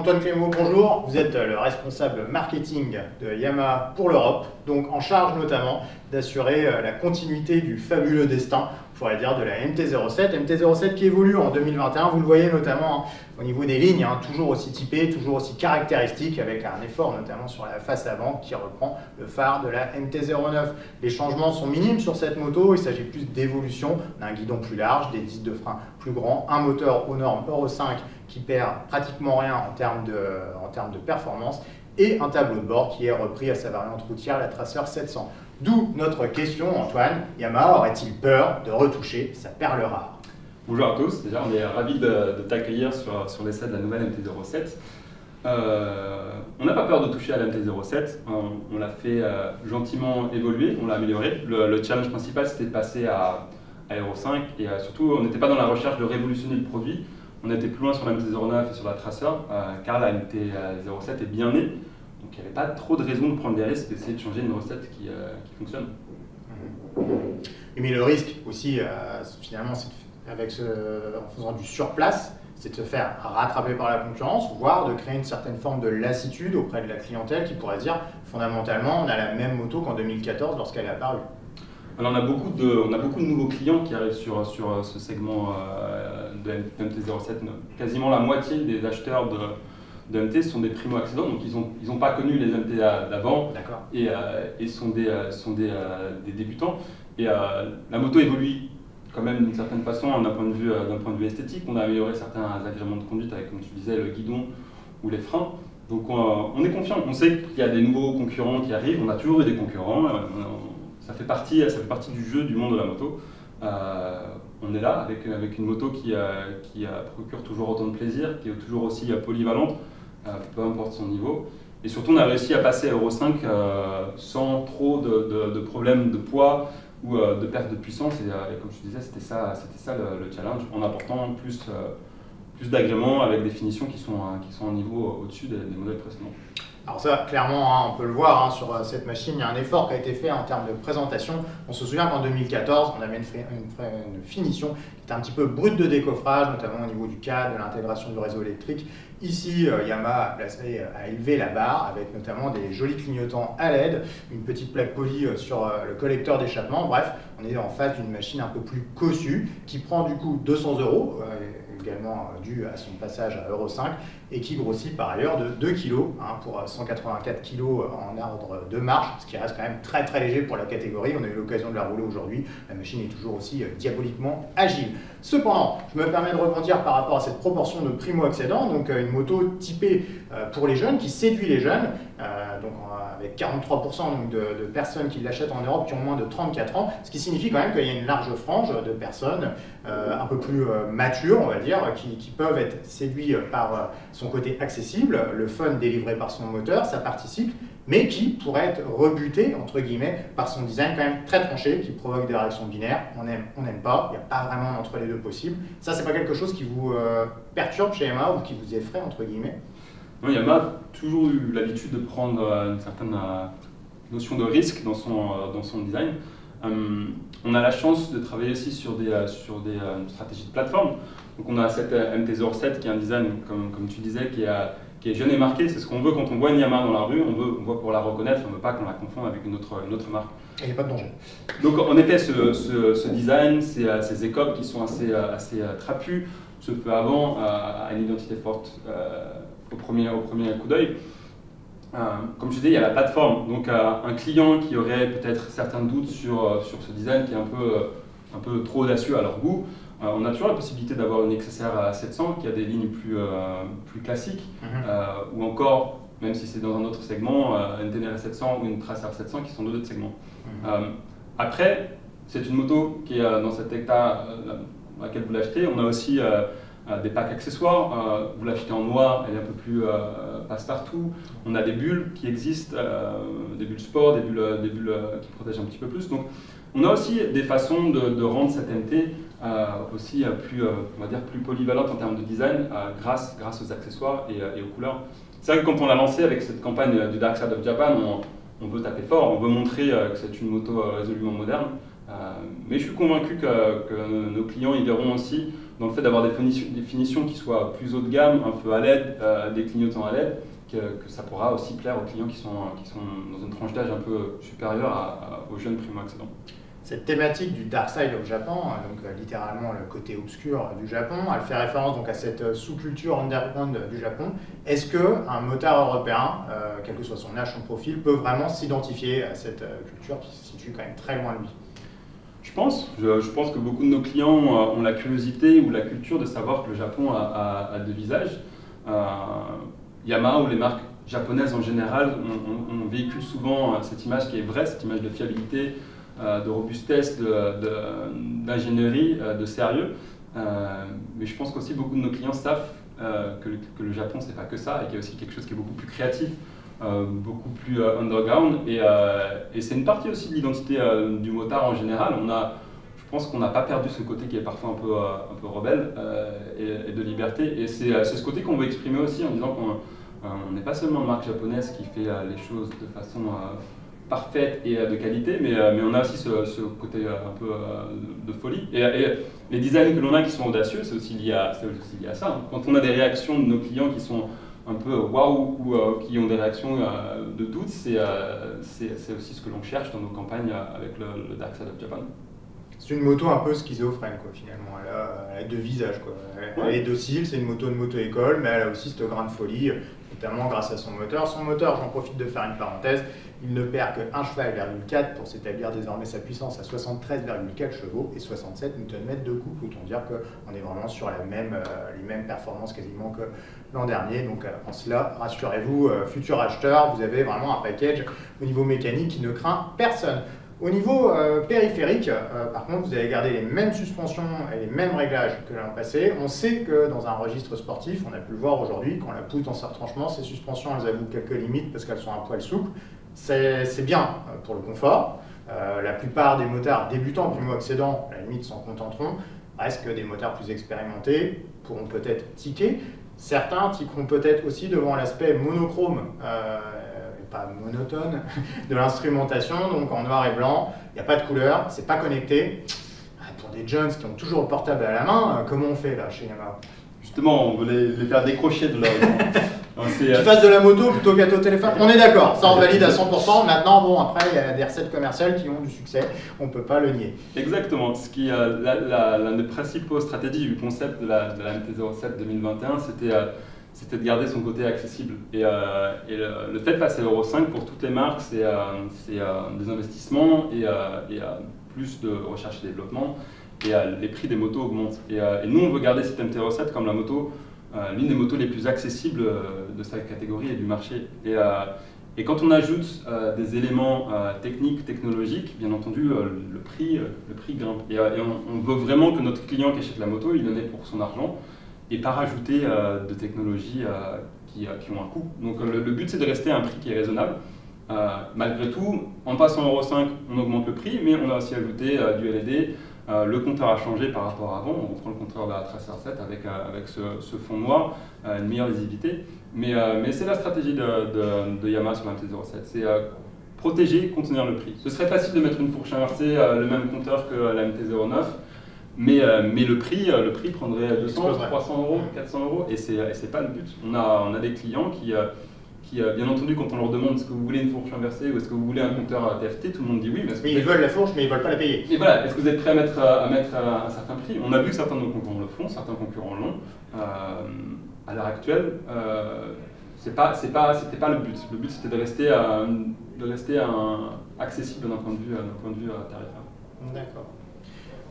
Antoine Clément, bonjour. Vous êtes le responsable marketing de Yamaha pour l'Europe, donc en charge notamment d'assurer la continuité du fabuleux destin, il faudrait dire, de la MT-07. MT-07 qui évolue en 2021, vous le voyez notamment au niveau des lignes, toujours aussi typé, toujours aussi caractéristique, avec un effort notamment sur la face avant qui reprend le phare de la MT-09. Les changements sont minimes sur cette moto, il s'agit plus d'évolution, d'un guidon plus large, des disques de frein plus grands, un moteur aux normes Euro 5 qui perd pratiquement rien en termes de performance, et un tableau de bord qui est repris à sa variante routière, la Tracer 700. D'où notre question, Antoine, Yamaha aurait-il peur de retoucher sa perle rare? Bonjour à tous, déjà on est ravis de t'accueillir sur l'essai de la nouvelle MT-07. On n'a pas peur de toucher à la MT-07, on l'a fait gentiment évoluer, on l'a amélioré. Le challenge principal c'était de passer à Euro 5 et surtout on n'était pas dans la recherche de révolutionner le produit, on était plus loin sur la MT-09 et sur la Tracer car la MT-07 est bien née. Donc il n'y avait pas trop de raison de prendre des risques, d'essayer de changer une recette qui fonctionne. Mais le risque aussi, finalement, en faisant du surplace, c'est de se faire rattraper par la concurrence, voire de créer une certaine forme de lassitude auprès de la clientèle qui pourrait dire, fondamentalement, on a la même moto qu'en 2014 lorsqu'elle est apparue. Alors on a beaucoup de nouveaux clients qui arrivent sur ce segment de MT-07. Quasiment la moitié des acheteurs de MT sont des primo-accédants, donc ils n'ont pas connu les MT d'avant et sont des débutants. Et la moto évolue quand même d'une certaine façon d'un point de vue esthétique. On a amélioré certains agréments de conduite avec, comme tu disais, le guidon ou les freins. Donc on est confiant, on sait qu'il y a des nouveaux concurrents qui arrivent, on a toujours eu des concurrents, ça fait partie du jeu du monde de la moto. On est là avec une moto qui procure toujours autant de plaisir, qui est toujours aussi polyvalente, peu importe son niveau. Et surtout, on a réussi à passer à Euro 5 sans trop de problèmes de poids ou de perte de puissance. Et comme je disais, c'était ça le challenge, en apportant plus d'agréments avec des finitions qui sont un niveau au-dessus des modèles précédents. Alors ça, clairement, on peut le voir sur cette machine, il y a un effort qui a été fait en termes de présentation. On se souvient qu'en 2014, on avait une finition qui était un petit peu brute de décoffrage, notamment au niveau du cadre, de l'intégration du réseau électrique. Ici, Yamaha a élevé la barre avec notamment des jolis clignotants à LED, une petite plaque polie sur le collecteur d'échappement. Bref, on est en face d'une machine un peu plus cossue qui prend du coup 200 €, également dû à son passage à Euro 5 et qui grossit par ailleurs de 2 kg pour 184 kg en ordre de marche, ce qui reste quand même très très léger pour la catégorie. On a eu l'occasion de la rouler aujourd'hui, la machine est toujours aussi diaboliquement agile. Cependant, je me permets de rebondir par rapport à cette proportion de primo-accédants, donc une moto typée pour les jeunes, qui séduit les jeunes, donc avec 43% de personnes qui l'achètent en Europe qui ont moins de 34 ans, ce qui signifie quand même qu'il y a une large frange de personnes un peu plus matures, on va dire, qui peuvent être séduits par son côté accessible, le fun délivré par son moteur, sa partie cycle, mais qui pourrait être rebuté, entre guillemets, par son design quand même très tranché, qui provoque des réactions binaires, on aime, on n'aime pas, il n'y a pas vraiment d'entre les deux possible. Ça, c'est pas quelque chose qui vous perturbe chez Yamaha ou qui vous effraie, entre guillemets? Non, Yamaha a toujours eu l'habitude de prendre une certaine notion de risque dans son design. On a la chance de travailler aussi sur des stratégies de plateforme. Donc on a cette MT-07 qui est un design, comme tu disais, qui est jeune et marqué. C'est ce qu'on veut quand on voit une Yamaha dans la rue, on voit pour la reconnaître, on ne veut pas qu'on la confonde avec une autre marque. Et il n'y a pas de danger. Donc en effet, ce design, ces écopes qui sont assez trapus, ce feu avant a une identité forte au premier coup d'œil. Comme je disais, il y a la plateforme. Donc un client qui aurait peut-être certains doutes sur ce design qui est un peu trop audacieux à leur goût, on a toujours la possibilité d'avoir une XSR 700 qui a des lignes plus classiques, ou encore, même si c'est dans un autre segment, une Tenere 700 ou une Tracer 700 qui sont dans d'autres segments. Après, c'est une moto qui est dans cet état dans lequel vous l'achetez. On a aussi des packs accessoires, vous l'achetez en noir, elle est un peu plus passe-partout. On a des bulles qui existent, des bulles sport, des bulles qui protègent un petit peu plus. Donc, on a aussi des façons de rendre cette MT aussi on va dire plus polyvalente en termes de design grâce aux accessoires et aux couleurs. C'est vrai que quand on l'a lancé avec cette campagne du Dark Side of Japan, on veut taper fort, on veut montrer que c'est une moto résolument moderne. Mais je suis convaincu que nos clients y verront aussi dans le fait d'avoir des finitions qui soient plus haut de gamme, un peu à LED, des clignotants à LED, que ça pourra aussi plaire aux clients qui sont dans une tranche d'âge un peu supérieure aux jeunes primo-accédants. Cette thématique du dark side of Japan, donc littéralement le côté obscur du Japon, elle fait référence donc à cette sous-culture underground du Japon. Est-ce qu'un motard européen, quel que soit son âge, son profil, peut vraiment s'identifier à cette culture qui se situe quand même très loin de lui? Je pense que beaucoup de nos clients ont la curiosité ou la culture de savoir que le Japon a deux visages. Yamaha ou les marques japonaises en général, on véhicule souvent cette image qui est vraie, cette image de fiabilité, de robustesse, d'ingénierie, de sérieux. Mais je pense qu'aussi beaucoup de nos clients savent que le Japon, c'est pas que ça, et qu'il y a aussi quelque chose qui est beaucoup plus créatif, beaucoup plus underground. Et c'est une partie aussi de l'identité du motard en général. Je pense qu'on n'a pas perdu ce côté qui est parfois un peu rebelle et de liberté. Et c'est ce côté qu'on veut exprimer aussi en disant qu'on n'est pas seulement une marque japonaise qui fait les choses de façon parfaite et de qualité, mais on a aussi ce côté un peu de folie. Et les designs que l'on a qui sont audacieux, c'est aussi lié à ça. Hein. Quand on a des réactions de nos clients qui sont un peu waouh ou qui ont des réactions de doute, c'est aussi ce que l'on cherche dans nos campagnes avec le Dark Side of Japan. C'est une moto un peu schizophrène, quoi, finalement. Elle a deux visages, quoi. Elle est docile, c'est une moto de moto-école, mais elle a aussi ce grain de folie, notamment grâce à son moteur. Son moteur, j'en profite de faire une parenthèse, il ne perd que 1,4 cheval pour s'établir désormais sa puissance à 73,4 chevaux et 67 Nm de couple. Autant dire qu'on est vraiment sur les mêmes performances quasiment que l'an dernier. Donc en cela, rassurez-vous, futurs acheteurs, vous avez vraiment un package au niveau mécanique qui ne craint personne. Au niveau périphérique, par contre, vous allez garder les mêmes suspensions et les mêmes réglages que l'an passé. On sait que dans un registre sportif, on a pu le voir aujourd'hui, quand on la pousse dans ses retranchements, ces suspensions, elles avouent quelques limites parce qu'elles sont un poil souples. C'est bien pour le confort. La plupart des motards débutants, primo-accédants, à la limite, s'en contenteront. Reste que des motards plus expérimentés pourront peut-être tiquer. Certains tiqueront peut-être aussi devant l'aspect monochrome. Pas monotone de l'instrumentation, donc en noir et blanc, il n'y a pas de couleur, c'est pas connecté. Pour des jeunes qui ont toujours le portable à la main, comment on fait là chez Yamaha? Justement, on veut les faire décrocher de leur... Qu'ils fassent de la moto plutôt qu'à au téléphone. On est d'accord, ça on valide à 100%. Maintenant, bon, après, il y a des recettes commerciales qui ont du succès, on ne peut pas le nier. Exactement. Ce qui l'une des principaux stratégies du concept de la MT-07 2021, c'était de garder son côté accessible. Et le fait de passer à Euro 5 pour toutes les marques, c'est des investissements et plus de recherche et développement. Et les prix des motos augmentent. Et nous, on veut garder cette MT-07 comme la moto, l'une des motos les plus accessibles de sa catégorie et du marché. Et quand on ajoute des éléments techniques, technologiques, bien entendu, le prix grimpe. Et on veut vraiment que notre client qui achète la moto, il en ait pour son argent et pas rajouter de technologies qui ont un coût. Donc le but, c'est de rester à un prix qui est raisonnable. Malgré tout, en passant à Euro 5, on augmente le prix, mais on a aussi ajouté du LED. Le compteur a changé par rapport à avant, on reprend le compteur de la Tracer 7 avec ce fond noir, une meilleure visibilité. Mais c'est la stratégie de Yamaha sur la MT-07, c'est protéger, contenir le prix. Ce serait facile de mettre une fourche inversée, le même compteur que la MT-09, mais le prix prendrait 200, 300 euros, 400 euros, et c'est pas le but. On a des clients qui, bien entendu, quand on leur demande est-ce que vous voulez une fourche inversée ou est-ce que vous voulez un compteur TFT, tout le monde dit oui. Mais ils veulent la fourche, mais ils ne veulent pas la payer. Et voilà, est-ce que vous êtes prêt à mettre un certain prix? On a vu que certains de nos concurrents le font, certains concurrents l'ont. À l'heure actuelle, c'était pas le but. Le but, c'était de rester accessible d'un point de vue tarifaire. D'accord.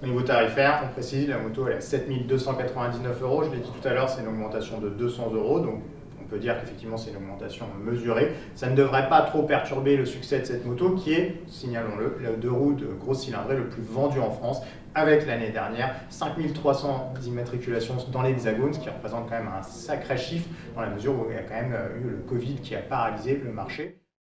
Au niveau tarifaire, on précise, la moto elle est à 7 299 €. Je l'ai dit tout à l'heure, c'est une augmentation de 200 €. Donc on peut dire qu'effectivement c'est une augmentation mesurée. Ça ne devrait pas trop perturber le succès de cette moto qui est, signalons-le, le deux roues de grosse cylindrée le plus vendu en France, avec l'année dernière 5300 immatriculations dans l'Hexagone, ce qui représente quand même un sacré chiffre dans la mesure où il y a quand même eu le Covid qui a paralysé le marché.